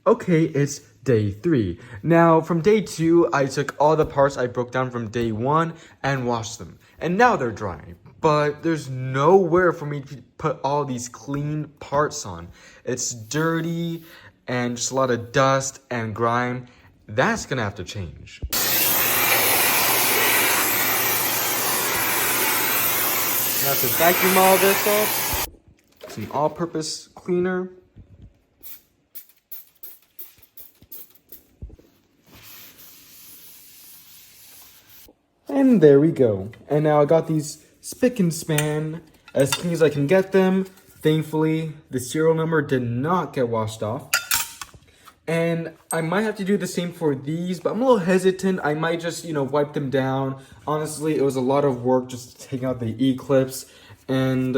Okay, it's day 3. Now, from day 2, I took all the parts I broke down from day 1 and washed them. And now they're drying. But there's nowhere for me to put all these clean parts on. It's dirty and just a lot of dust and grime. That's gonna have to change. I have to vacuum all this up. Some all-purpose cleaner. And there we go. And now I got these spick and span as clean as I can get them. Thankfully, the serial number did not get washed off. And I might have to do the same for these, but I'm a little hesitant. I might just, wipe them down. Honestly, it was a lot of work just taking out the E-clips. And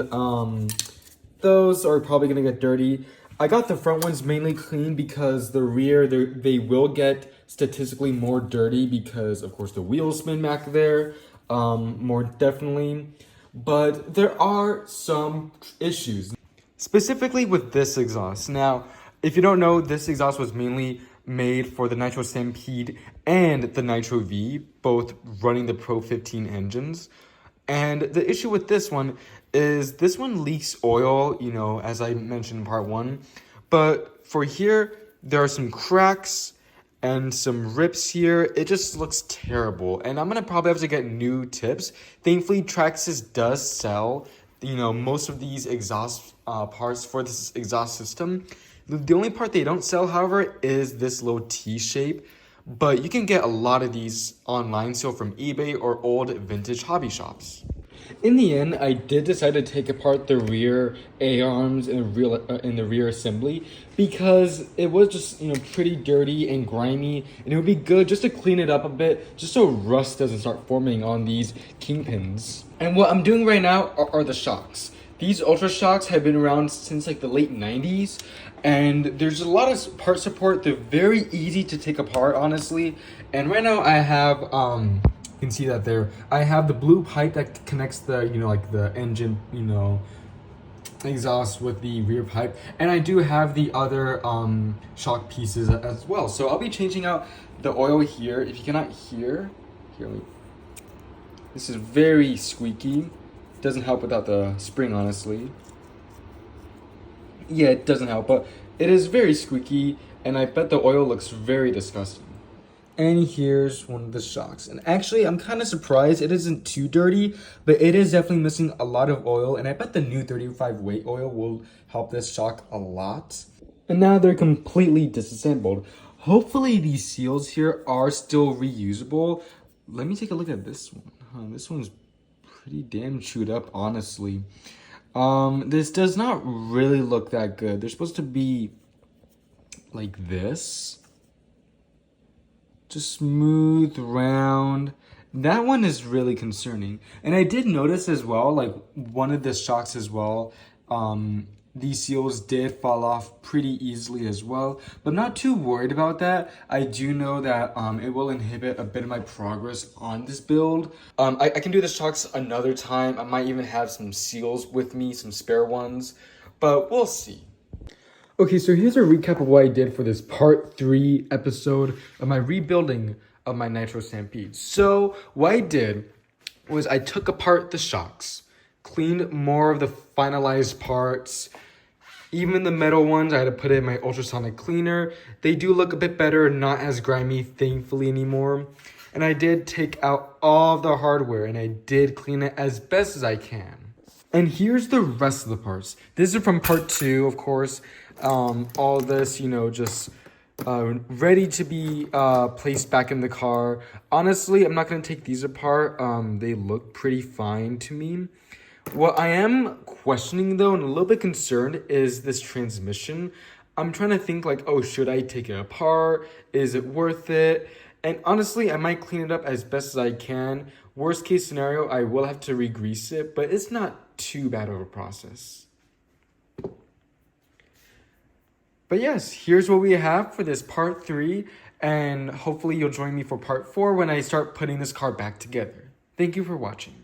those are probably gonna get dirty. I got the front ones mainly clean because the rear, they will get statistically more dirty because, of course, the wheels spin back there, more definitely. But there are some issues, specifically with this exhaust. Now, if you don't know, this exhaust was mainly made for the Nitro Stampede and the Nitro V, both running the Pro 15 engines. And the issue with this one is this one leaks oil, as I mentioned in part 1. But for here, there are some cracks and some rips here. It just looks terrible. And I'm going to probably have to get new tips. Thankfully, Traxxas does sell, most of these exhaust parts for this exhaust system. The only part they don't sell, however, is this little T-shape. But you can get a lot of these online, so from eBay or old vintage hobby shops. In the end, I did decide to take apart the rear A-arms in the rear assembly because it was just, pretty dirty and grimy, and it would be good just to clean it up a bit, just so rust doesn't start forming on these kingpins. And what I'm doing right now are the shocks. These Ultra shocks have been around since like the late 90s, and there's a lot of part support. They're very easy to take apart, honestly. And right now I have, you can see that there, I have the blue pipe that connects the, like the engine, exhaust with the rear pipe. And I do have the other shock pieces as well. So I'll be changing out the oil here. If you cannot hear, this is very squeaky. Doesn't help without the spring, honestly. Yeah, it doesn't help, but it is very squeaky, and I bet the oil looks very disgusting. And here's one of the shocks. And actually, I'm kind of surprised it isn't too dirty, but it is definitely missing a lot of oil, and I bet the new 35 weight oil will help this shock a lot. And now they're completely disassembled. Hopefully these seals here are still reusable. Let me take a look at this one. This one's pretty damn chewed up, honestly. This does not really look that good. They're supposed to be like this. Just smooth, round. That one is really concerning. And I did notice as well, like one of the shocks as well, these seals did fall off pretty easily as well, but I'm not too worried about that. I do know that it will inhibit a bit of my progress on this build. I can do the shocks another time. I might even have some seals with me, some spare ones, but we'll see. Okay, so here's a recap of what I did for this part 3 episode of my rebuilding of my Nitro Stampede. So what I did was I took apart the shocks, cleaned more of the finalized parts. Even the metal ones, I had to put it in my ultrasonic cleaner. They do look a bit better, not as grimy, thankfully, anymore. And I did take out all of the hardware, and I did clean it as best as I can. And here's the rest of the parts. This is from part 2, of course. All this, just ready to be placed back in the car. Honestly, I'm not going to take these apart. They look pretty fine to me. What I am questioning, though, and a little bit concerned, is this transmission. I'm trying to think like, oh, should I take it apart? Is it worth it? And honestly, I might clean it up as best as I can. Worst case scenario, I will have to re-grease it, but it's not too bad of a process. But yes, here's what we have for this part 3, and hopefully you'll join me for part 4 when I start putting this car back together. Thank you for watching.